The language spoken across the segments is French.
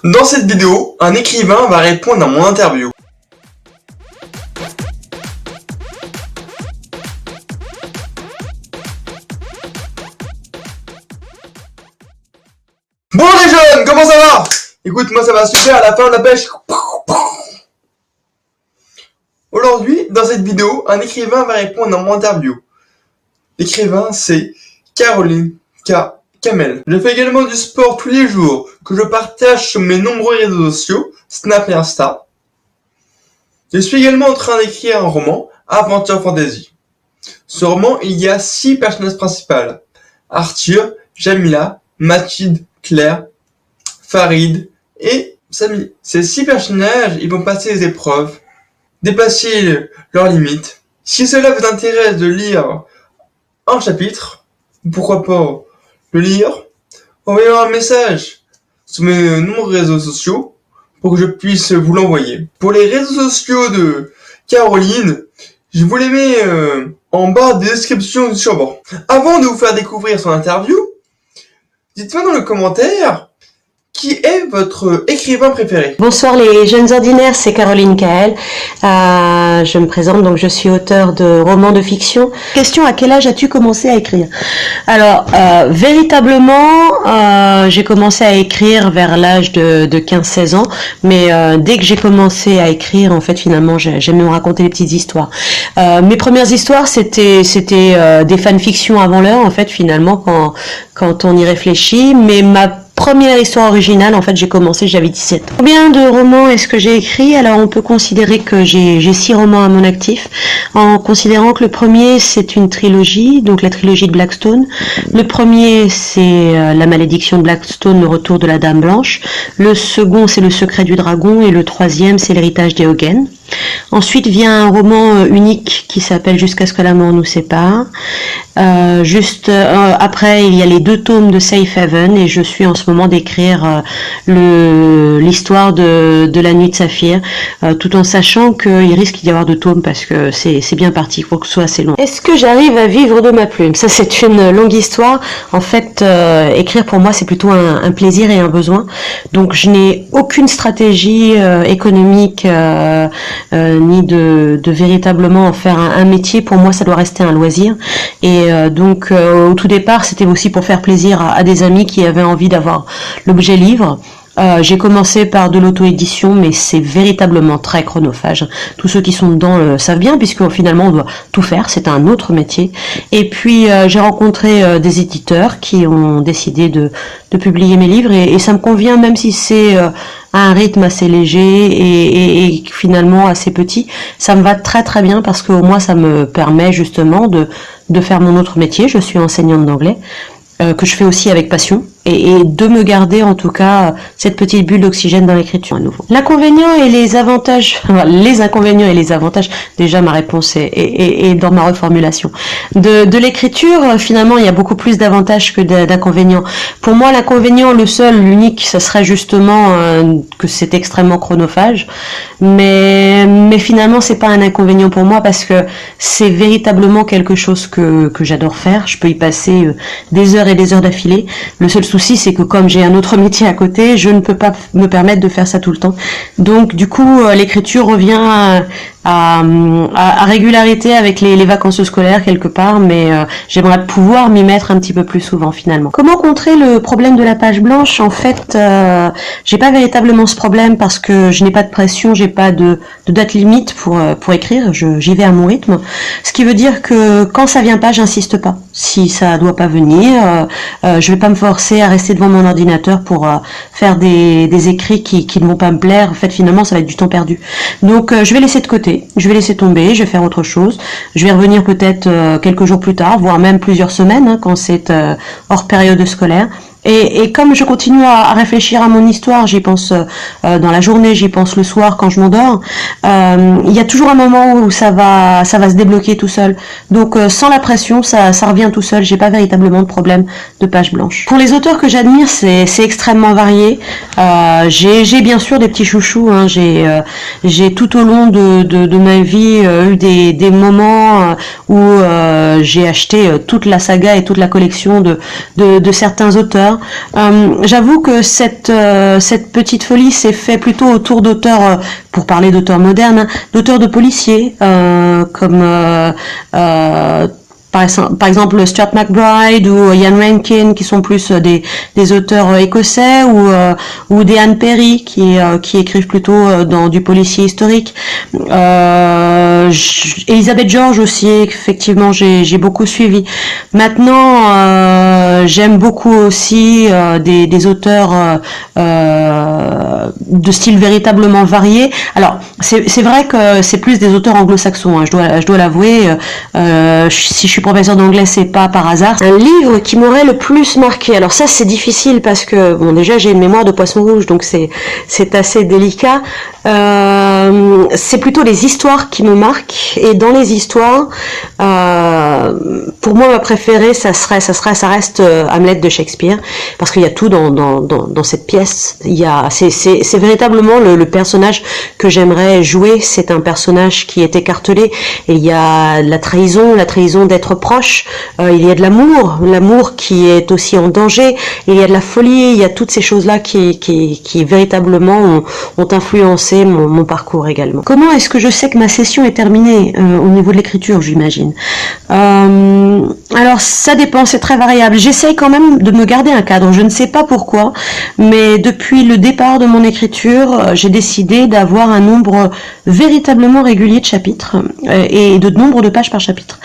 Dans cette vidéo, un écrivain va répondre à mon interview. Bon les jeunes, comment ça va? Écoute, moi ça va super, à la fin de la pêche. Aujourd'hui, dans cette vidéo, un écrivain va répondre à mon interview. L'écrivain, c'est Caroline Kamel. Je fais également du sport tous les jours, que je partage sur mes nombreux réseaux sociaux, Snap et Insta. Je suis également en train d'écrire un roman, Aventure Fantasy. Ce roman, il y a 6 personnages principaux. Arthur, Jamila, Mathilde, Claire, Farid et Samy. Ces 6 personnages, ils vont passer les épreuves, dépasser leurs limites. Si cela vous intéresse de lire un chapitre, pourquoi pas le lire, envoyez-moi un message sur mes nombreux réseaux sociaux pour que je puisse vous l'envoyer. Pour les réseaux sociaux de Caroline, je vous les mets en bas de description sûrement. Avant de vous faire découvrir son interview, dites-moi dans le commentaire qui est votre écrivain préféré. Bonsoir les jeunes ordinaires, c'est Caroline Kamel. Je me présente, donc je suis auteure de romans de fiction. Question, à quel âge as-tu commencé à écrire? Alors, véritablement, j'ai commencé à écrire vers l'âge de 15-16 ans, mais dès que j'ai commencé à écrire, en fait, finalement, j'aime me raconter des petites histoires. Mes premières histoires, c'était des fanfictions avant l'heure, en fait, finalement, quand on y réfléchit, mais ma première histoire originale, en fait, j'ai commencé, j'avais 17 ans. Combien de romans est-ce que j'ai écrit? Alors, on peut considérer que j'ai 6 romans à mon actif, en considérant que le premier, c'est une trilogie, donc la trilogie de Blackstone. Le premier, c'est La malédiction de Blackstone, le retour de la Dame Blanche. Le second, c'est Le secret du dragon. Et le troisième, c'est L'héritage d'Éogen. Ensuite vient un roman unique qui s'appelle Jusqu'à ce que la mort nous sépare. Après, il y a les 2 tomes de Safe Haven et je suis en ce moment d'écrire l'histoire de la nuit de Saphir, tout en sachant qu'il risque d'y avoir 2 tomes parce que c'est bien parti, il faut que ce soit assez long. Est-ce que j'arrive à vivre de ma plume? Ça, c'est une longue histoire. En fait, écrire pour moi, c'est plutôt un plaisir et un besoin. Donc, je n'ai aucune stratégie économique ni de véritablement en faire un métier. Pour moi, ça doit rester un loisir. Et donc, au tout départ, c'était aussi pour faire plaisir à des amis qui avaient envie d'avoir l'objet livre. J'ai commencé par de l'auto-édition, mais c'est véritablement très chronophage. Tous ceux qui sont dedans savent bien, puisque finalement on doit tout faire, c'est un autre métier. Et puis j'ai rencontré des éditeurs qui ont décidé de publier mes livres, et ça me convient, même si c'est à un rythme assez léger et finalement assez petit. Ça me va très très bien parce qu'au moins ça me permet justement de faire mon autre métier. Je suis enseignante d'anglais, que je fais aussi avec passion, et de me garder en tout cas cette petite bulle d'oxygène dans l'écriture à nouveau. L'inconvénient et les avantages, les inconvénients et les avantages, déjà ma réponse est dans ma reformulation. De l'écriture, finalement il y a beaucoup plus d'avantages que d'inconvénients. Pour moi l'inconvénient, le seul, l'unique, ça serait justement que c'est extrêmement chronophage, mais finalement c'est pas un inconvénient pour moi parce que c'est véritablement quelque chose que j'adore faire. Je peux y passer des heures et des heures d'affilée. Le seul souci, c'est que comme j'ai un autre métier à côté, je ne peux pas me permettre de faire ça tout le temps. Donc, du coup, l'écriture revient à régularité avec les vacances scolaires quelque part, mais j'aimerais pouvoir m'y mettre un petit peu plus souvent finalement. Comment contrer le problème de la page blanche? En fait, j'ai pas véritablement ce problème parce que je n'ai pas de pression, j'ai pas de date limite pour écrire, j'y vais à mon rythme. Ce qui veut dire que quand ça vient pas, j'insiste pas. Si ça doit pas venir, je vais pas me forcer à rester devant mon ordinateur pour faire des écrits qui ne vont pas me plaire. En fait, finalement, ça va être du temps perdu. Donc, je vais laisser de côté, je vais laisser tomber, je vais faire autre chose. Je vais revenir peut-être quelques jours plus tard, voire même plusieurs semaines, quand c'est hors période scolaire. Et comme je continue à réfléchir à mon histoire, j'y pense dans la journée, j'y pense le soir quand je m'endors, il y a toujours un moment où ça va se débloquer tout seul. Donc sans la pression, ça revient tout seul. J'ai pas véritablement de problème de page blanche. Pour les auteurs que j'admire, c'est extrêmement varié. J'ai bien sûr des petits chouchous. Hein. J'ai tout au long de ma vie eu des moments où j'ai acheté toute la saga et toute la collection de certains auteurs. lecteurs. J'avoue que cette petite folie s'est fait plutôt autour d'auteurs, pour parler d'auteurs modernes, hein, d'auteurs de policiers, comme par exemple Stuart McBride ou Ian Rankin, qui sont plus des auteurs écossais, ou des Anne Perry qui écrivent plutôt dans du policier historique. Elizabeth George aussi, effectivement, j'ai beaucoup suivi. Maintenant, j'aime beaucoup aussi des auteurs de style véritablement varié. Alors, c'est vrai que c'est plus des auteurs anglo-saxons, hein, je dois l'avouer. Si je suis professeur d'anglais, c'est pas par hasard. Un livre qui m'aurait le plus marqué. Alors ça, c'est difficile parce que, bon, déjà, j'ai une mémoire de poisson rouge, donc c'est assez délicat. C'est plutôt les histoires qui me marquent, et dans les histoires, pour moi, ma préférée, ça reste Hamlet de Shakespeare, parce qu'il y a tout dans cette pièce. C'est véritablement le personnage que j'aimerais jouer. C'est un personnage qui est écartelé, et il y a la trahison d'être proche, il y a de l'amour qui est aussi en danger, il y a de la folie, il y a toutes ces choses-là qui véritablement ont influencé mon parcours également. Comment est-ce que je sais que ma session est terminée au niveau de l'écriture, j'imagine? Alors ça dépend, c'est très variable. J'essaye quand même de me garder un cadre, je ne sais pas pourquoi, mais depuis le départ de mon écriture, j'ai décidé d'avoir un nombre véritablement régulier de chapitres et de nombre de pages par chapitre.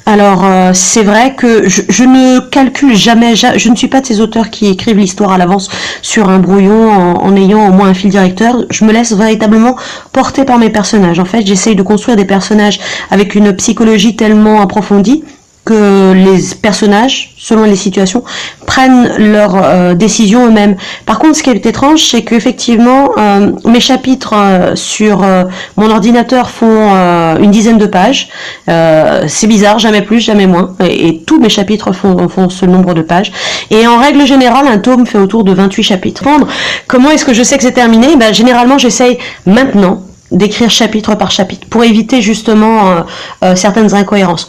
Alors c'est vrai que je ne calcule jamais, je ne suis pas de ces auteurs qui écrivent l'histoire à l'avance sur un brouillon en ayant au moins un fil directeur. Je me laisse véritablement porter par mes personnages. En fait, j'essaye de construire des personnages avec une psychologie tellement approfondie que les personnages, selon les situations, prennent leurs décisions eux-mêmes. Par contre, ce qui est étrange, c'est qu'effectivement, mes chapitres sur mon ordinateur font une dizaine de pages. C'est bizarre, jamais plus, jamais moins. Et tous mes chapitres font ce nombre de pages. Et en règle générale, un tome fait autour de 28 chapitres. Comment est-ce que je sais que c'est terminé? Généralement, j'essaye maintenant d'écrire chapitre par chapitre pour éviter justement certaines incohérences.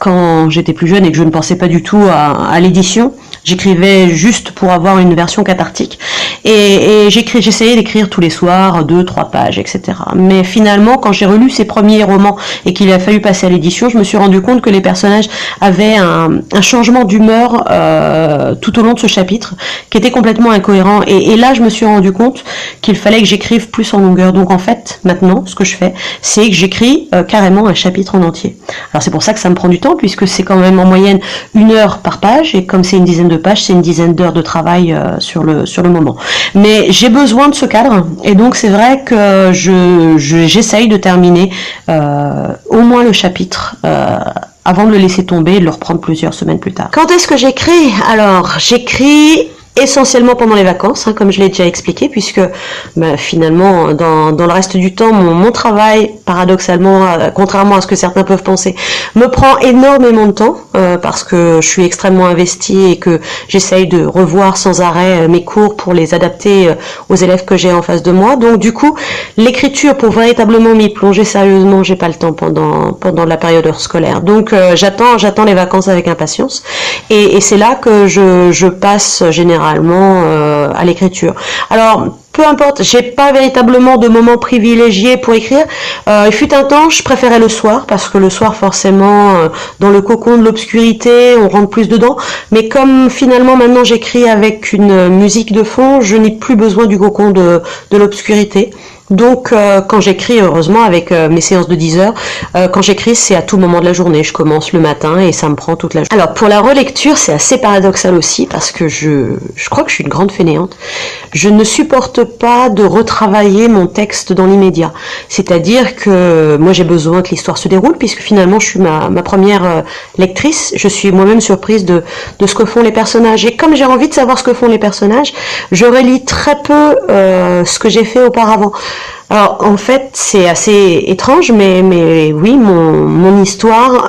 Quand j'étais plus jeune et que je ne pensais pas du tout à l'édition, j'écrivais juste pour avoir une version cathartique, et j'essayais d'écrire tous les soirs 2-3 pages, etc. Mais finalement, quand j'ai relu ces premiers romans et qu'il a fallu passer à l'édition, je me suis rendu compte que les personnages avaient un changement d'humeur tout au long de ce chapitre qui était complètement incohérent, et là je me suis rendu compte qu'il fallait que j'écrive plus en longueur. Donc en fait, maintenant, ce que je fais, c'est que j'écris carrément un chapitre en entier. Alors c'est pour ça que ça me prend du temps, puisque c'est quand même en moyenne 1 heure par page, et comme c'est une dizaine de pages, c'est une dizaine d'heures de travail sur le moment. Mais j'ai besoin de ce cadre, et donc c'est vrai que j'essaye de terminer au moins le chapitre avant de le laisser tomber et de le reprendre plusieurs semaines plus tard. Quand est-ce que j'écris? Alors, j'écris essentiellement pendant les vacances, hein, comme je l'ai déjà expliqué, puisque finalement, dans le reste du temps, mon travail, paradoxalement, contrairement à ce que certains peuvent penser, me prend énormément de temps, parce que je suis extrêmement investie et que j'essaye de revoir sans arrêt mes cours pour les adapter aux élèves que j'ai en face de moi. Donc du coup, l'écriture, pour véritablement m'y plonger sérieusement, j'ai pas le temps pendant la période scolaire. Donc j'attends les vacances avec impatience, et c'est là que je passe généralement à l'écriture. Alors, peu importe, j'ai pas véritablement de moment privilégié pour écrire. Il fut un temps, je préférais le soir, parce que le soir, forcément, dans le cocon de l'obscurité, on rentre plus dedans. Mais comme finalement maintenant j'écris avec une musique de fond, je n'ai plus besoin du cocon de l'obscurité. Donc quand j'écris, heureusement, avec mes séances de 10 heures, quand j'écris, c'est à tout moment de la journée. Je commence le matin et ça me prend toute la journée. Alors pour la relecture, c'est assez paradoxal aussi, parce que je crois que je suis une grande fainéante. Je ne supporte pas de retravailler mon texte dans l'immédiat. C'est-à-dire que moi j'ai besoin que l'histoire se déroule, puisque finalement je suis ma première lectrice. Je suis moi-même surprise de ce que font les personnages. Et comme j'ai envie de savoir ce que font les personnages, je relis très peu ce que j'ai fait auparavant. Alors en fait c'est assez étrange, mais oui, mon histoire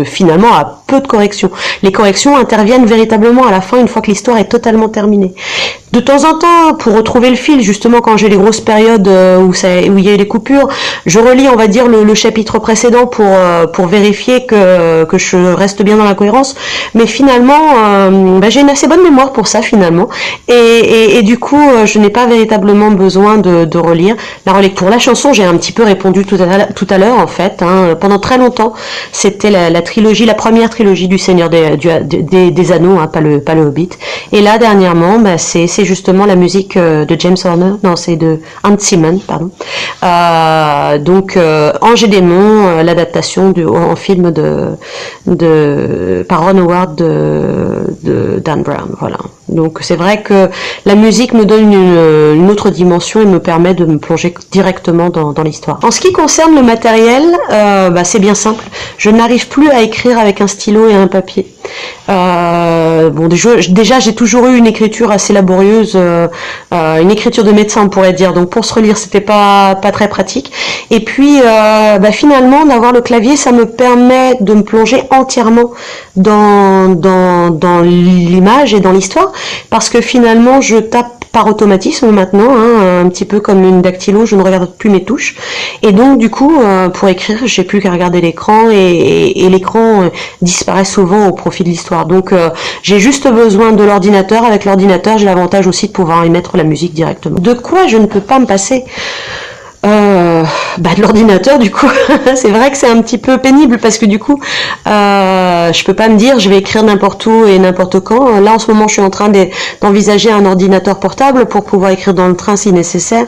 finalement a peu de corrections. Les corrections interviennent véritablement à la fin, une fois que l'histoire est totalement terminée. De temps en temps, pour retrouver le fil, justement quand j'ai les grosses périodes où il y a eu les coupures, je relis, on va dire, le chapitre précédent pour vérifier que je reste bien dans la cohérence. Mais finalement, j'ai une assez bonne mémoire pour ça finalement. Et du coup, je n'ai pas véritablement besoin de relire. La relecture, la chanson, j'ai un petit peu répondu tout à l'heure en fait. Hein. Pendant très longtemps, c'était la trilogie, la première trilogie du Seigneur des Anneaux, hein, pas le Hobbit. Et là, dernièrement, c'est justement la musique de James Horner, non, c'est de Hans Zimmer, pardon. Donc, Ange et Démon, l'adaptation en film par Ron Howard de Dan Brown, voilà. Donc, c'est vrai que la musique me donne une autre dimension et me permet de me plonger directement dans l'histoire. En ce qui concerne le matériel, c'est bien simple. Je n'arrive plus à écrire avec un stylo et un papier. Déjà j'ai toujours eu une écriture assez laborieuse, une écriture de médecin on pourrait dire, donc pour se relire c'était pas très pratique. Et puis finalement d'avoir le clavier, ça me permet de me plonger entièrement dans l'image et dans l'histoire, parce que finalement je tape par automatisme maintenant, hein, un petit peu comme une dactylo, je ne regarde plus mes touches. Et donc du coup, pour écrire, j'ai plus qu'à regarder l'écran et l'écran disparaît souvent au profit de l'histoire. Donc j'ai juste besoin de l'ordinateur. Avec l'ordinateur, j'ai l'avantage aussi de pouvoir y mettre la musique directement. De quoi je ne peux pas me passer? De l'ordinateur du coup. C'est vrai que c'est un petit peu pénible parce que du coup je peux pas me dire je vais écrire n'importe où et n'importe quand. Là en ce moment je suis en train d'envisager un ordinateur portable pour pouvoir écrire dans le train si nécessaire,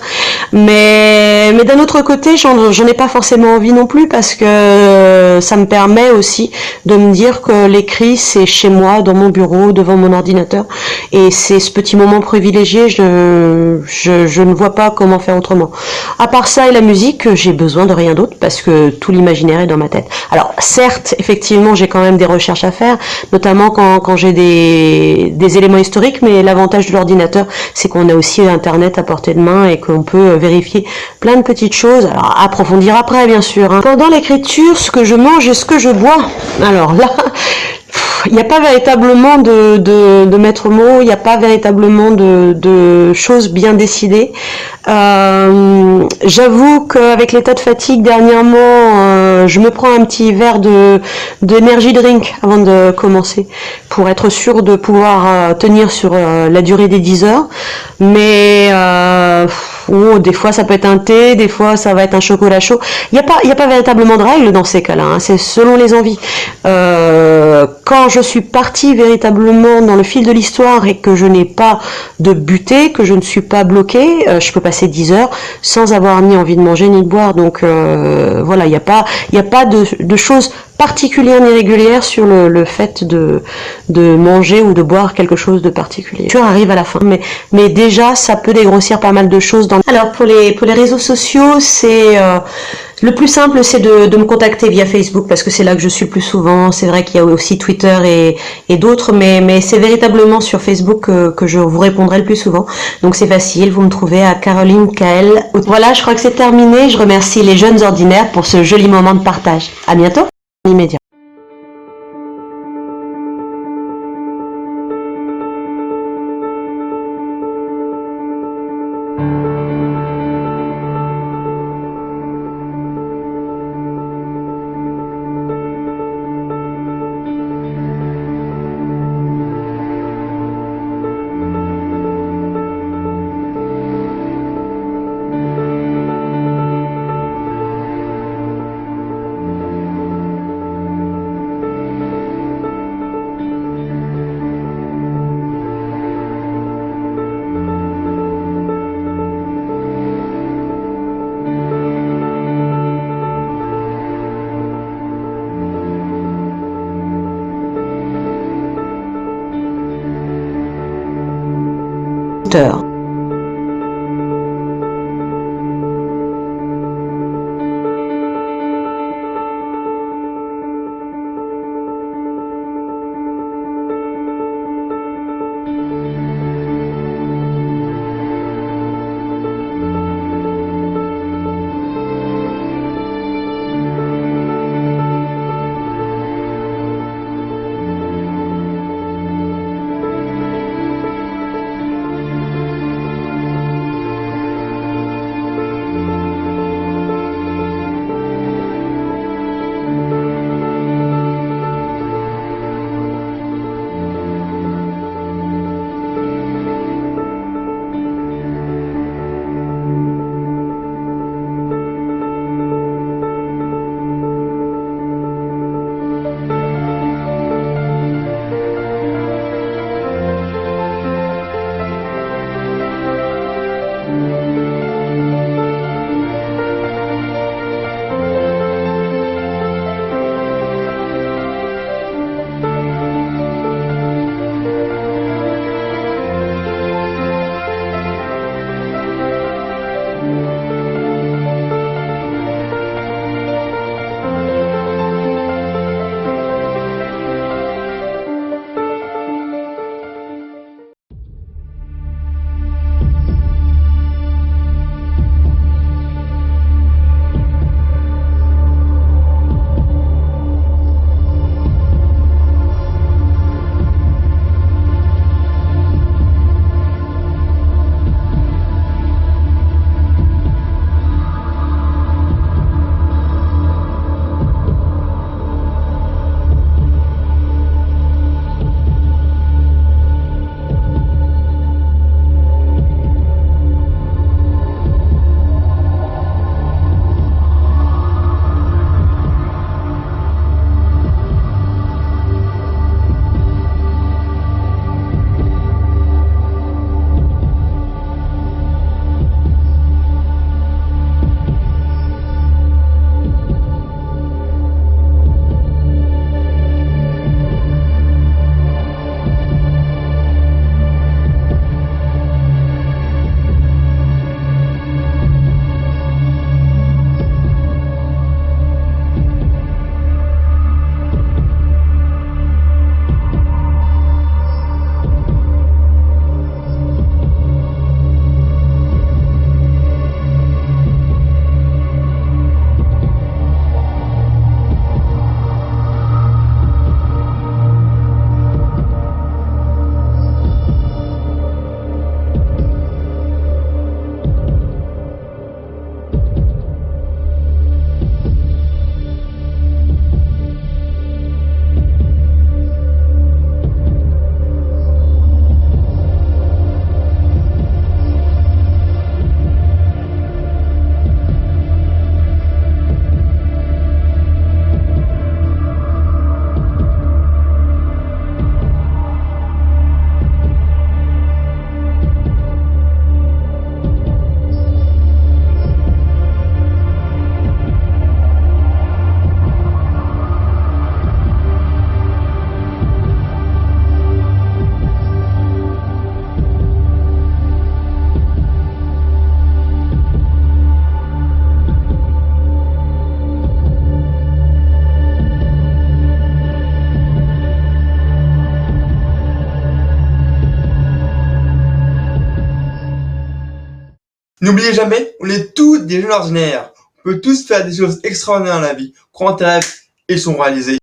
mais d'un autre côté j'en ai pas forcément envie non plus, parce que ça me permet aussi de me dire que l'écrit c'est chez moi, dans mon bureau, devant mon ordinateur, et c'est ce petit moment privilégié. Je ne vois pas comment faire autrement. À part ça et la musique, j'ai besoin de rien d'autre parce que tout l'imaginaire est dans ma tête. Alors certes, effectivement, j'ai quand même des recherches à faire, notamment quand j'ai des éléments historiques, mais l'avantage de l'ordinateur, c'est qu'on a aussi Internet à portée de main et qu'on peut vérifier plein de petites choses. Alors approfondir après, bien sûr. Hein. Pendant l'écriture, ce que je mange et ce que je bois, alors là... Il n'y a pas véritablement de maître mot, il n'y a pas véritablement de choses bien décidées. J'avoue qu'avec l'état de fatigue dernièrement, je me prends un petit verre d'énergie drink avant de commencer, pour être sûr de pouvoir tenir sur la durée des 10 heures. Mais des fois ça peut être un thé, des fois ça va être un chocolat chaud. Il n'y a pas véritablement de règles dans ces cas-là, hein, c'est selon les envies. Quand je suis partie véritablement dans le fil de l'histoire et que je n'ai pas de butée, que je ne suis pas bloquée, je peux passer 10 heures sans avoir ni envie de manger ni de boire. Donc voilà, il n'y a pas de choses particulières ni régulières sur le fait de manger ou de boire quelque chose de particulier. Tu arrives à la fin, mais déjà ça peut dégrossir pas mal de choses. Alors pour les réseaux sociaux, c'est le plus simple, c'est de me contacter via Facebook, parce que c'est là que je suis le plus souvent. C'est vrai qu'il y a aussi Twitter et d'autres, mais c'est véritablement sur Facebook que je vous répondrai le plus souvent. Donc c'est facile, vous me trouvez à Caroline KL. Voilà, je crois que c'est terminé. Je remercie les jeunes ordinaires pour ce joli moment de partage. À bientôt. Immédiat. Auteur. N'oubliez jamais, on est tous des jeunes ordinaires. On peut tous faire des choses extraordinaires dans la vie. Crois en tes rêves, ils sont réalisés.